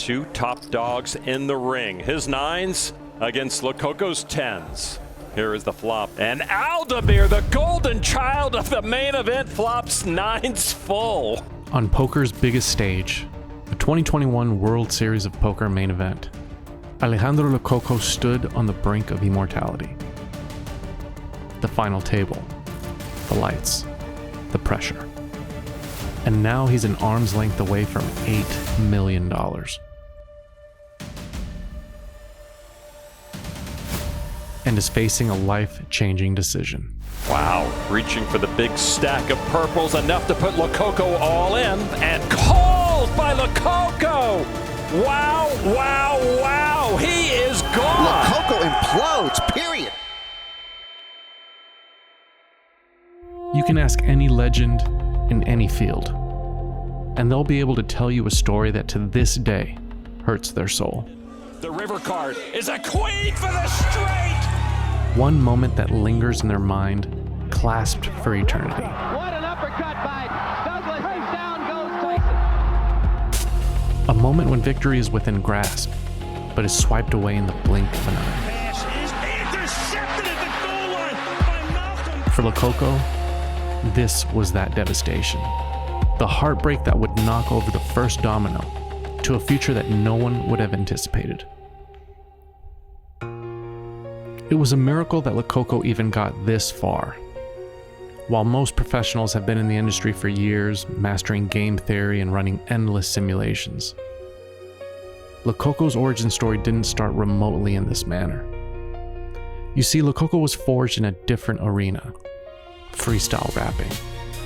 two top dogs in the ring. His 9s against Lococo's 10s. Here is the flop. And Aldemir, the golden child of the main event, flops 9s full. On poker's biggest stage, the 2021 World Series of Poker main event, Alejandro Lococo stood on the brink of immortality. The final table, the lights, the pressure. And now he's an arm's length away from $8 million. And is facing a life-changing decision. Wow, reaching for the big stack of purples, enough to put Lococo all in, and called by Lococo! Wow, wow, wow, he is gone! Lococo implodes, period. You can ask any legend in any field, and they'll be able to tell you a story that to this day hurts their soul. The river card is a queen for the straight! One moment that lingers in their mind, clasped for eternity. What an uppercut by Douglas, down goes Tyson. A moment when victory is within grasp, but is swiped away in the blink of an eye. Pass is intercepted at the goal line by Malcolm. For Lococo, this was that devastation. The heartbreak that would knock over the first domino to a future that no one would have anticipated. It was a miracle that Lococo even got this far. While most professionals have been in the industry for years, mastering game theory and running endless simulations, Lococo's origin story didn't start remotely in this manner. You see, Lococo was forged in a different arena, freestyle rapping,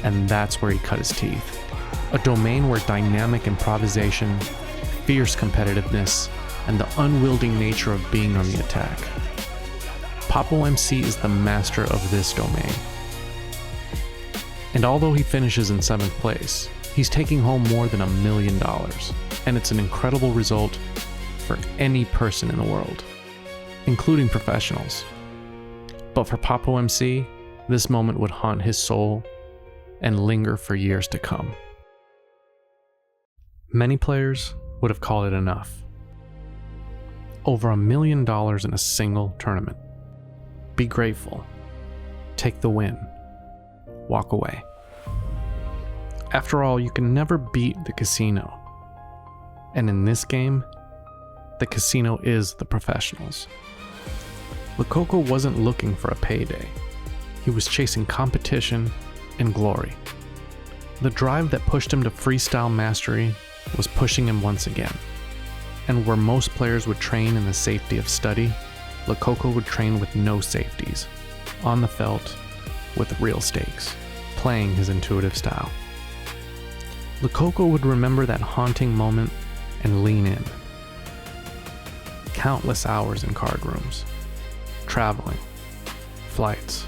and that's where he cut his teeth. A domain where dynamic improvisation, fierce competitiveness, and the unwieldy nature of being on the attack. Papo MC is the master of this domain. And although he finishes in 7th place, he's taking home more than $1 million, and it's an incredible result for any person in the world, including professionals. But for Papo MC, this moment would haunt his soul and linger for years to come. Many players would have called it enough. Over $1 million in a single tournament. Be grateful. Take the win. Walk away. After all, you can never beat the casino. And in this game, the casino is the professionals. Lococo wasn't looking for a payday. He was chasing competition and glory. The drive that pushed him to freestyle mastery was pushing him once again. And where most players would train in the safety of study, Lococo would train with no safeties, on the felt, with real stakes, playing his intuitive style. Lococo would remember that haunting moment and lean in. Countless hours in card rooms, traveling, flights.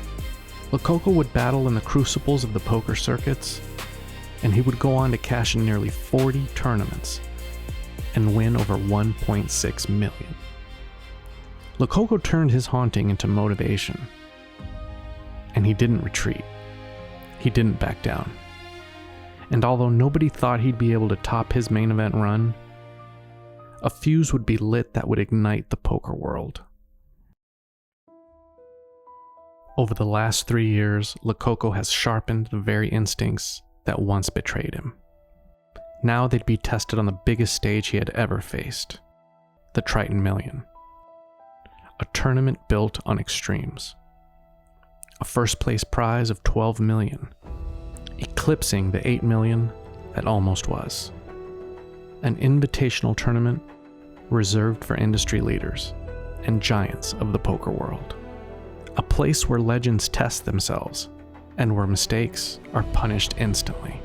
Lococo would battle in the crucibles of the poker circuits, and he would go on to cash in nearly 40 tournaments and win over $1.6 million. Lococo turned his haunting into motivation, and he didn't retreat. He didn't back down. And although nobody thought he'd be able to top his main event run, a fuse would be lit that would ignite the poker world. Over the last 3 years, Lococo has sharpened the very instincts that once betrayed him. Now they'd be tested on the biggest stage he had ever faced, the Triton Million. A tournament built on extremes. A first place prize of $12 million, eclipsing the $8 million that almost was. An invitational tournament reserved for industry leaders and giants of the poker world. A place where legends test themselves and where mistakes are punished instantly.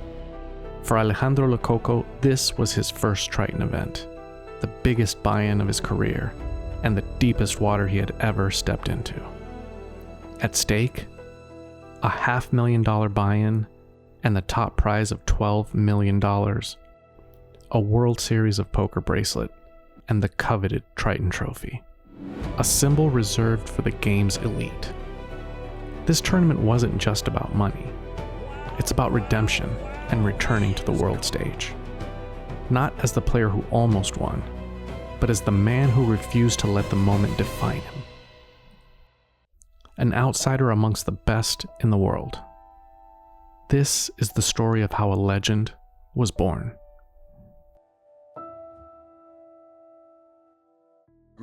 For Alejandro Lococo, this was his first Triton event, the biggest buy-in of his career, and the deepest water he had ever stepped into. At stake, a $500,000 buy-in and the top prize of $12 million, a World Series of Poker bracelet, and the coveted Triton Trophy, a symbol reserved for the game's elite. This tournament wasn't just about money. It's about redemption and returning to the world stage. not as the player who almost won, but as the man who refused to let the moment define him. An outsider amongst the best in the world. This is the story of how a legend was born.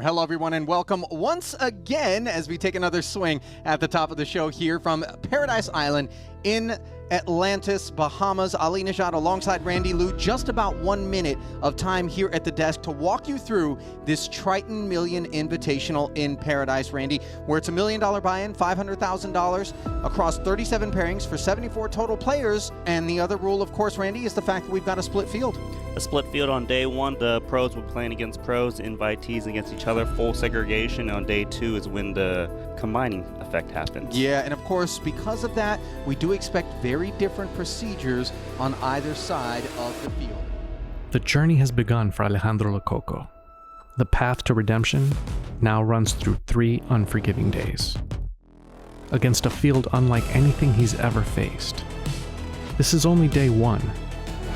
Hello, everyone, and welcome once again as we take another swing at the top of the show here from Paradise Island in Atlantis, Bahamas. Ali Najad alongside Randy Liu. Just about 1 minute of time here at the desk to walk you through this Triton Million Invitational in Paradise, Randy, where it's $1 million buy-in, $500,000 across 37 pairings for 74 total players. And the other rule, of course, Randy, is the fact that we've got a split field. A split field on day one. The pros will be playing against pros, invitees against each other, full segregation. On day two is when the combining effect happens. Yeah, and of course, because of that, we do expect very different procedures on either side of the field. The journey has begun for Alejandro Lococo. The path to redemption now runs through 3 unforgiving days. Against a field unlike anything he's ever faced. This is only day 1,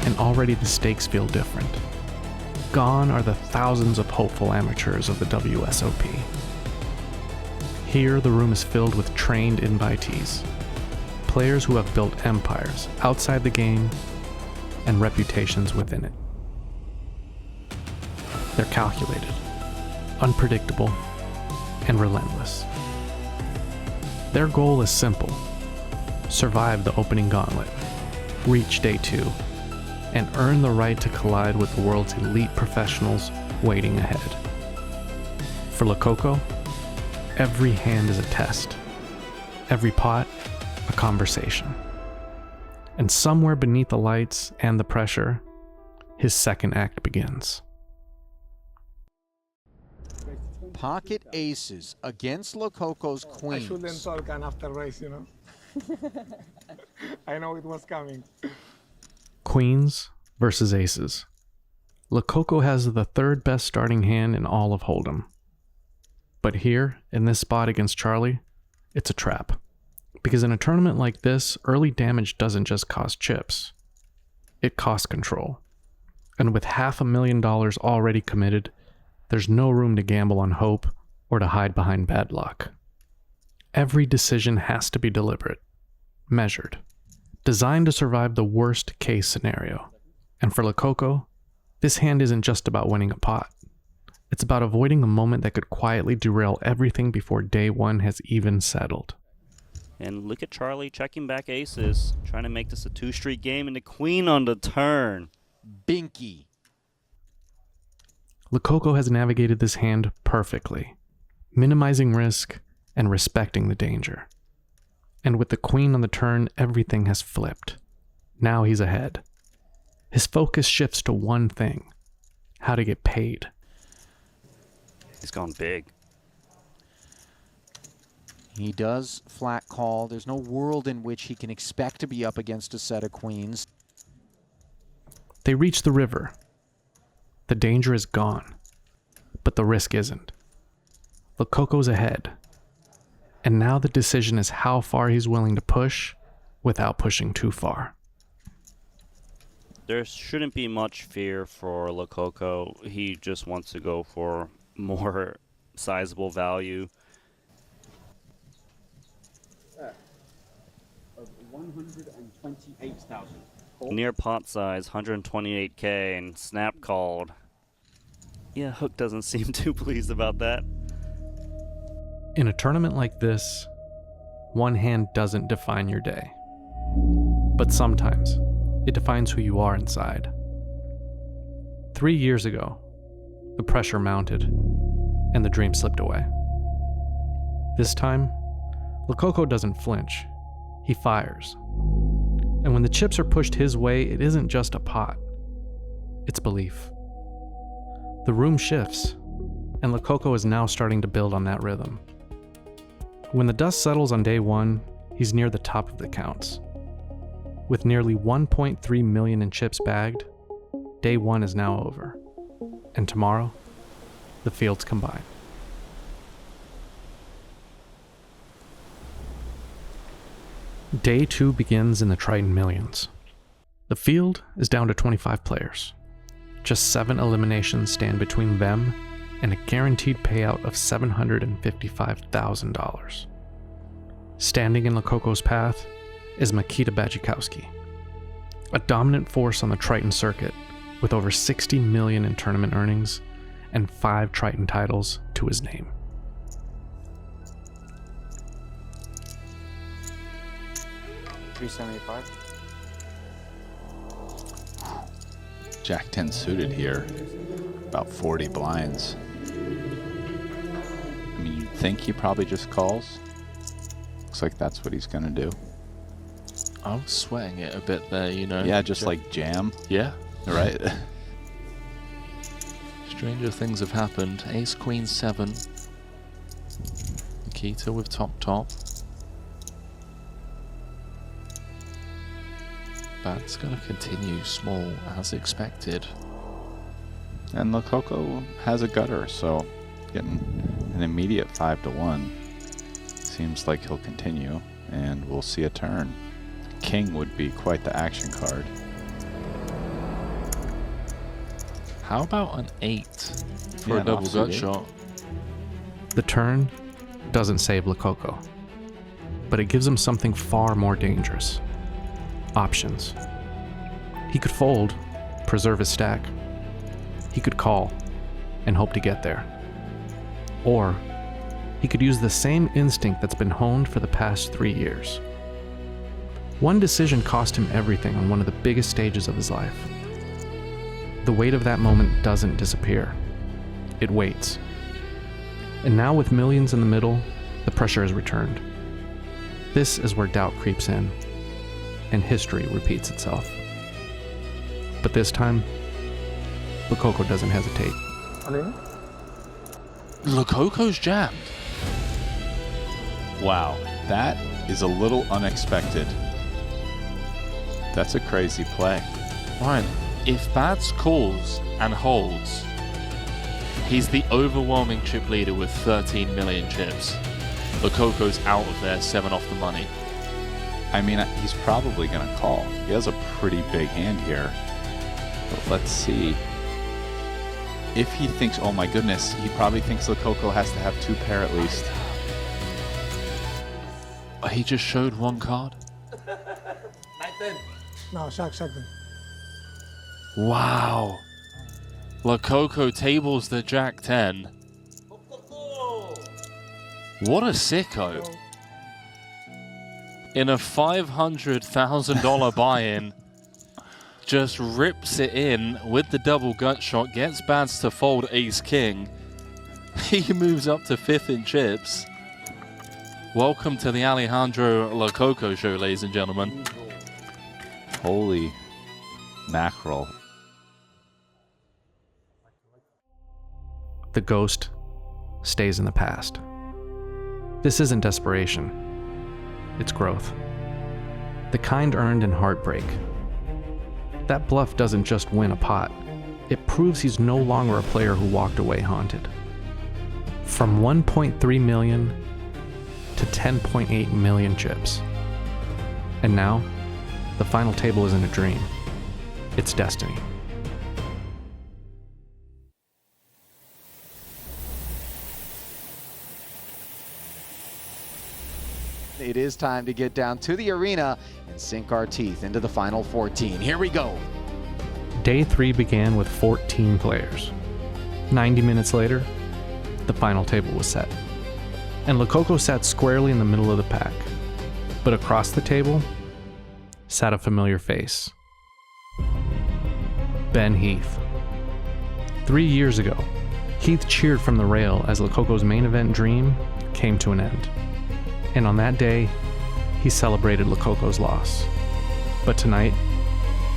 and already the stakes feel different. Gone are the thousands of hopeful amateurs of the WSOP. Here, the room is filled with trained invitees, players who have built empires outside the game and reputations within it. They're calculated, unpredictable, and relentless. Their goal is simple: survive the opening gauntlet, reach day 2, and earn the right to collide with the world's elite professionals waiting ahead. For Lococo, every hand is a test, every pot a conversation. And somewhere beneath the lights and the pressure, his second act begins. Pocket aces against Lococo's I queens. shouldn't talk an after race, you know. I know it was coming. Queens versus aces. Lococo has the 3rd best starting hand in all of Hold'em. But here, in this spot against Charlie, it's a trap. Because in a tournament like this, early damage doesn't just cost chips. It costs control. And with $500,000 already committed, there's no room to gamble on hope or to hide behind bad luck. Every decision has to be deliberate, measured, designed to survive the worst case scenario. And for Lococo, this hand isn't just about winning a pot. It's about avoiding a moment that could quietly derail everything before day 1 has even settled. And look at Charlie checking back aces, trying to make this a 2-street game, and the queen on the turn. Binky. Lococo has navigated this hand perfectly, minimizing risk and respecting the danger. And with the queen on the turn, everything has flipped. Now he's ahead. His focus shifts to one thing: how to get paid. He's gone big. He does flat call. There's no world in which he can expect to be up against a set of queens. They reach the river. The danger is gone, but the risk isn't. Lococo's ahead. And now the decision is how far he's willing to push without pushing too far. There shouldn't be much fear for Lococo. He just wants to go for more sizable value. Of 128,000. Near pot size, 128k, and snap called. Yeah, Hook doesn't seem too pleased about that. In a tournament like this, one hand doesn't define your day. But sometimes, it defines who you are inside. 3 years ago, the pressure mounted, and the dream slipped away. This time, Lococo doesn't flinch. He fires. And when the chips are pushed his way, it isn't just a pot. It's belief. The room shifts, and Lococo is now starting to build on that rhythm. When the dust settles on day 1, he's near the top of the counts. With nearly 1.3 million in chips bagged, day 1 is now over. And tomorrow, the fields combine. Day 2 begins in the Triton Millions. The field is down to 25 players. Just 7 eliminations stand between them and a guaranteed payout of $755,000. Standing in Lococo's path is Makita Bajikowski, a dominant force on the Triton circuit with over $60 million in tournament earnings and 5 Triton titles to his name. $375. Jack 10 suited here, about 40 blinds. I mean, you'd think he probably just calls. Looks like that's what he's gonna do. I was sweating it a bit there, you know. Yeah, just like jam. Yeah. Right. Stranger things have happened. Ace, Queen, 7. Nikita with top. That's going to continue small as expected. And Lococo has a gutter, so getting an immediate 5-1. Seems like he'll continue, and we'll see a turn. King would be quite the action card. How about an 8 for a double gut shot? The turn doesn't save Lococo, but it gives him something far more dangerous. Options. He could fold, preserve his stack. He could call and hope to get there. Or he could use the same instinct that's been honed for the past 3 years. One decision cost him everything on one of the biggest stages of his life. The weight of that moment doesn't disappear. It waits. And now with millions in the middle, the pressure has returned. This is where doubt creeps in, and history repeats itself. But this time, Lococo doesn't hesitate. Lococo's jammed. Wow, that is a little unexpected. That's a crazy play. Ryan, if Bads calls and holds, he's the overwhelming chip leader with 13 million chips. Lococo's out of there, 7 off the money. I mean, he's probably going to call. He has a pretty big hand here. But let's see. If he thinks, oh my goodness, he probably thinks Lococo has to have 2 pair at least. He just showed 1 card. No, shock. Wow. Lococo tables the Jack 10. What a sicko. In a $500,000 buy-in, just rips it in with the double gut shot, gets Bads to fold Ace King. He moves up to 5th in chips. Welcome to the Alejandro Lococo show, ladies and gentlemen. Holy mackerel. The ghost stays in the past. This isn't desperation. It's growth. The kind earned in heartbreak. That bluff doesn't just win a pot. It proves he's no longer a player who walked away haunted. From 1.3 million to 10.8 million chips. And now, the final table isn't a dream. It's destiny. It is time to get down to the arena and sink our teeth into the final 14. Here we go. Day 3 began with 14 players. 90 minutes later, the final table was set. And Lococo sat squarely in the middle of the pack. But across the table sat a familiar face. Ben Heath. 3 years ago, Heath cheered from the rail as Lococo's main event dream came to an end. And on that day, he celebrated Lococo's loss. But tonight,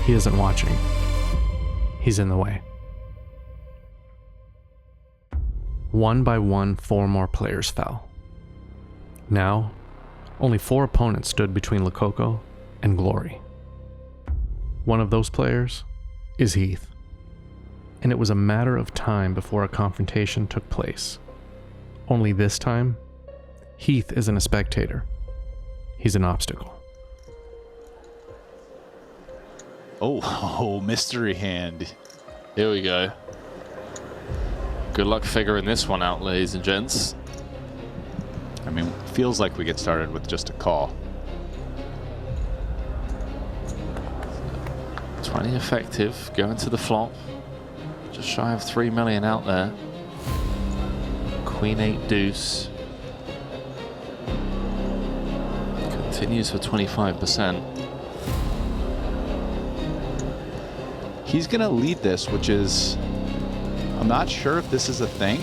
he isn't watching. He's in the way. One by one, 4 more players fell. Now, only 4 opponents stood between Lococo and glory. One of those players is Heath. And it was a matter of time before a confrontation took place. Only this time, Heath isn't a spectator. He's an obstacle. Oh, mystery hand. Here we go. Good luck figuring this one out, ladies and gents. I mean, feels like we get started with just a call. 20 effective, going to the flop. Just shy of 3 million out there. Queen 8 deuce. Continues for 25%. He's going to lead this, which is, I'm not sure if this is a thing.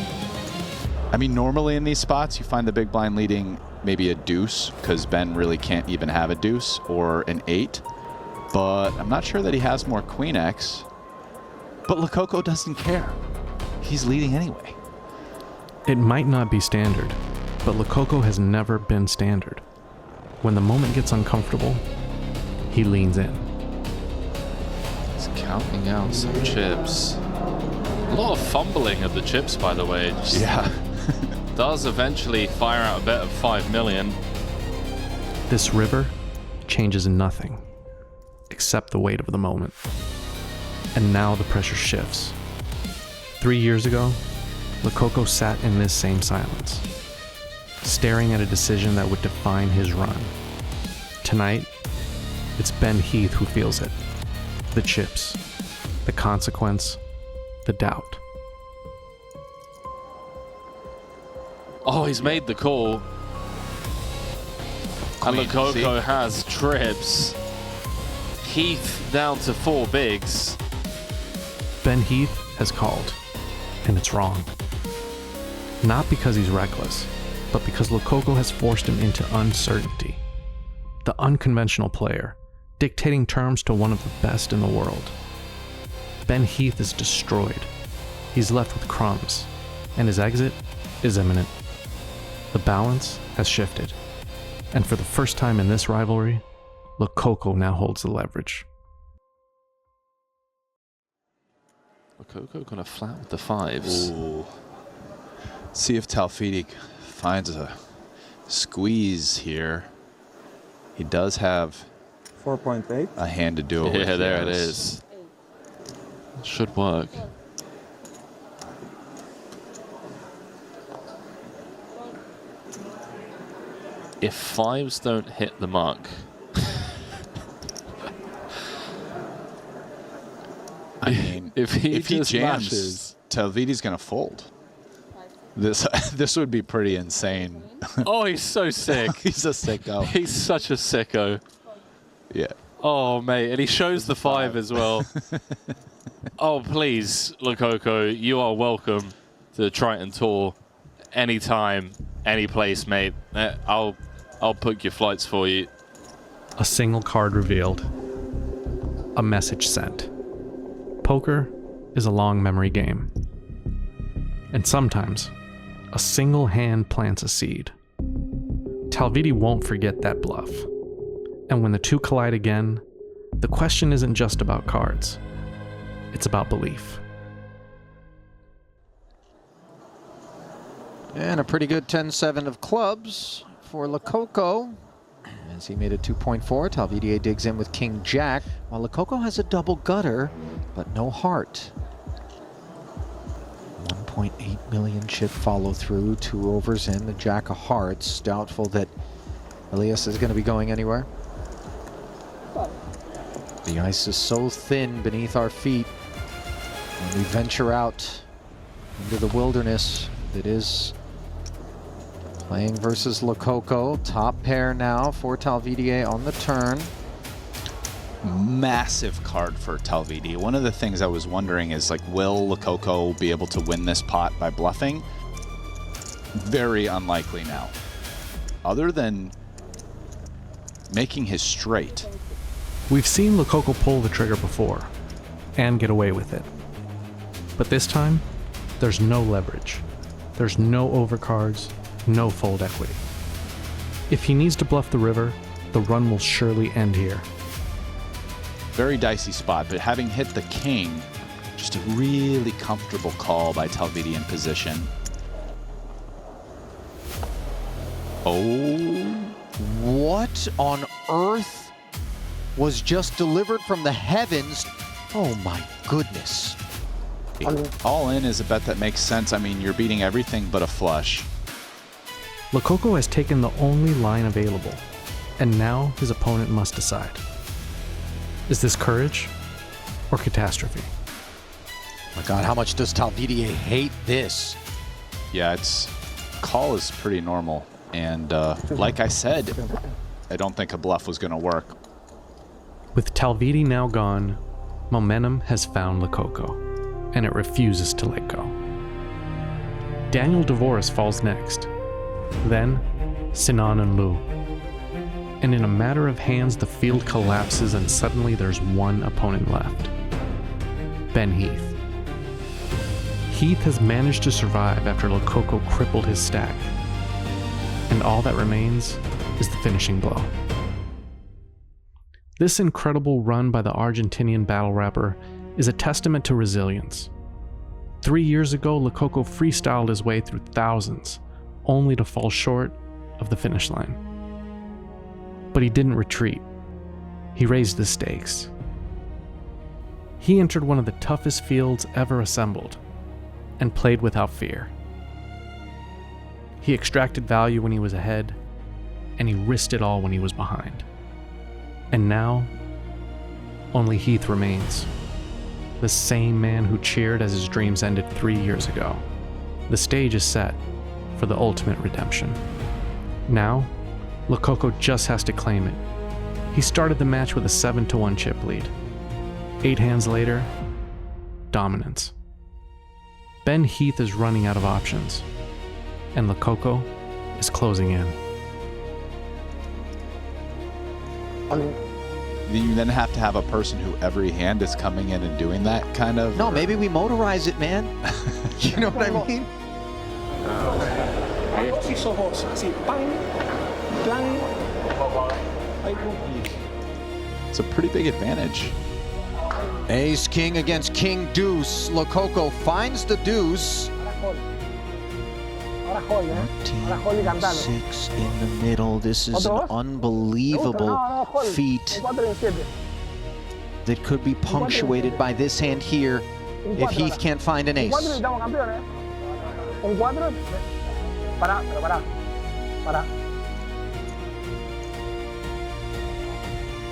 I mean, normally in these spots, you find the big blind leading maybe a deuce, because Ben really can't even have a deuce, or an 8. But I'm not sure that he has more Queen X. But Lococo doesn't care. He's leading anyway. It might not be standard, but Lococo has never been standard. When the moment gets uncomfortable, he leans in. He's counting out some chips. A lot of fumbling of the chips, by the way. Just yeah. does eventually fire out a bet of 5 million. This river changes nothing except the weight of the moment. And now the pressure shifts. 3 years ago, Lococo sat in this same silence, staring at a decision that would define his run. Tonight, it's Ben Heath who feels it. The chips, the consequence, the doubt. Oh, he's made the call. And Lococo has trips. Heath down to 4 bigs. Ben Heath has called, and it's wrong. Not because he's reckless, but because Lococo has forced him into uncertainty. The unconventional player, dictating terms to one of the best in the world. Ben Heath is destroyed. He's left with crumbs, and his exit is imminent. The balance has shifted, and for the first time in this rivalry, Lococo now holds the leverage. Lococo gonna flat with the 5s. Ooh. See if Talfidi finds a squeeze here. He does have 4.8. a hand to do it with. Yeah, there it yes. is. Should work. If 5s don't hit the mark, I mean, if he jams, mashes. Talvidi's gonna fold. This would be pretty insane. Oh, he's so sick. He's a sicko. He's such a sicko. Yeah. Oh, mate, and he shows the 5 as well. Oh, please, Lococo, you are welcome to the Triton Tour anytime, any place, mate. I'll book your flights for you. A single card revealed. A message sent. Poker is a long memory game. And sometimes, a single hand plants a seed. Talvidi won't forget that bluff. And when the two collide again, the question isn't just about cards. It's about belief. And a pretty good 10-7 of clubs for Lococo. As he made a 2.4, Talvidier digs in with King Jack, while Lococo has a double gutter, but no heart. 1.8 million chip follow through, 2 overs in, the Jack of Hearts. Doubtful that Elias is going to be going anywhere. The ice is so thin beneath our feet when we venture out into the wilderness that is playing versus Lococo. Top pair now for Talvidier on the turn. Massive card for Talvidi. One of the things I was wondering is, like, will Lococo be able to win this pot by bluffing? Very unlikely now. Other than making his straight. We've seen Lococo pull the trigger before, and get away with it. But this time, there's no leverage. There's no overcards, no fold equity. If he needs to bluff the river, the run will surely end here. Very dicey spot, but having hit the king, just a really comfortable call by Talvidi in position. Oh, what on earth was just delivered from the heavens? Oh my goodness. All in is a bet that makes sense. I mean, you're beating everything but a flush. Lococo has taken the only line available, and now his opponent must decide. Is this courage or catastrophe? My God, how much does Talvidier hate this? Yeah, call is pretty normal. And like I said, I don't think a bluff was going to work. With Talvidi now gone, momentum has found Lococo, and it refuses to let go. Daniel DeVoris falls next, then Sinan and Liu. And in a matter of hands, the field collapses and suddenly there's one opponent left. Ben Heath. Heath has managed to survive after Lococo crippled his stack. And all that remains is the finishing blow. This incredible run by the Argentinian battle rapper is a testament to resilience. 3 years ago, Lococo freestyled his way through thousands, only to fall short of the finish line. But he didn't retreat. He raised the stakes. He entered one of the toughest fields ever assembled, and played without fear. He extracted value when he was ahead, and he risked it all when he was behind. And now, only Heath remains. The same man who cheered as his dreams ended 3 years ago. The stage is set for the ultimate redemption. Now, Lococo just has to claim it. He started the match with a 7-1 chip lead. 8 hands later, dominance. Ben Heath is running out of options, and Lococo is closing in. You then have to have a person who every hand is coming in and doing that kind of... No, maybe we motorize it, man. You know what I mean? It's a pretty big advantage. Ace King against King Deuce. Lococo finds the deuce. 6 in the middle. This is an unbelievable feat that could be punctuated by this hand here if Heath can't find an ace.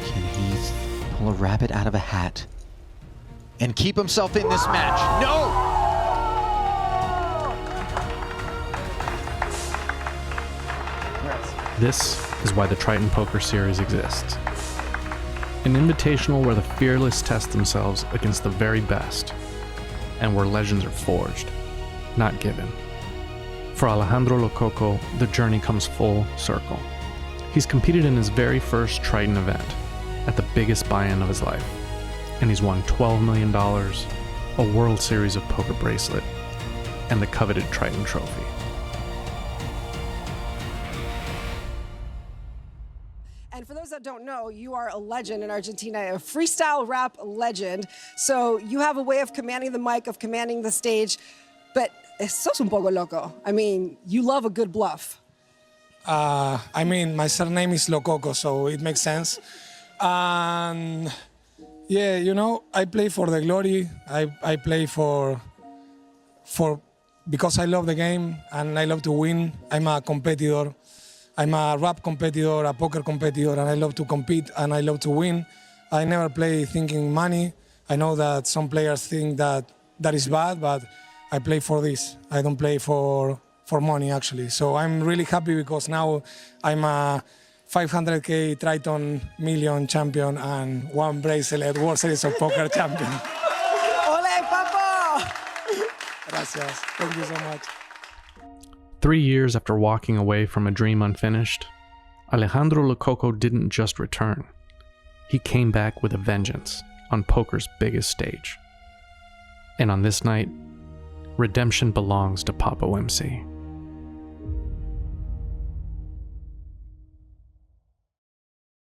Can Heath pull a rabbit out of a hat and keep himself in this match? No! This is why the Triton Poker Series exists. An invitational where the fearless test themselves against the very best, and where legends are forged, not given. For Alejandro Lococo, the journey comes full circle. He's competed in his very first Triton event, at the biggest buy-in of his life, and he's won $12 million, a World Series of Poker bracelet, and the coveted Triton trophy. And for those that don't know, you are a legend in Argentina, a freestyle rap legend. So you have a way of commanding the mic, of commanding the stage, but sos un poco loco. I mean, you love a good bluff. I mean, my surname is Lococo, so it makes sense. And yeah, you know, I play for the glory. I play for because I love the game and I love to win. I'm a competitor. I'm a rap competitor, a poker competitor, and I love to compete and I love to win. I never play thinking money. I know that some players think that is bad, but I play for this. I don't play for money, actually. So I'm really happy because now I'm a 500K Triton Million champion and 1 bracelet World Series of Poker champion. Ole, Papo! Gracias. Thank you so much. 3 years after walking away from a dream unfinished, Alejandro Lococo didn't just return. He came back with a vengeance on poker's biggest stage. And on this night, redemption belongs to Papo MC.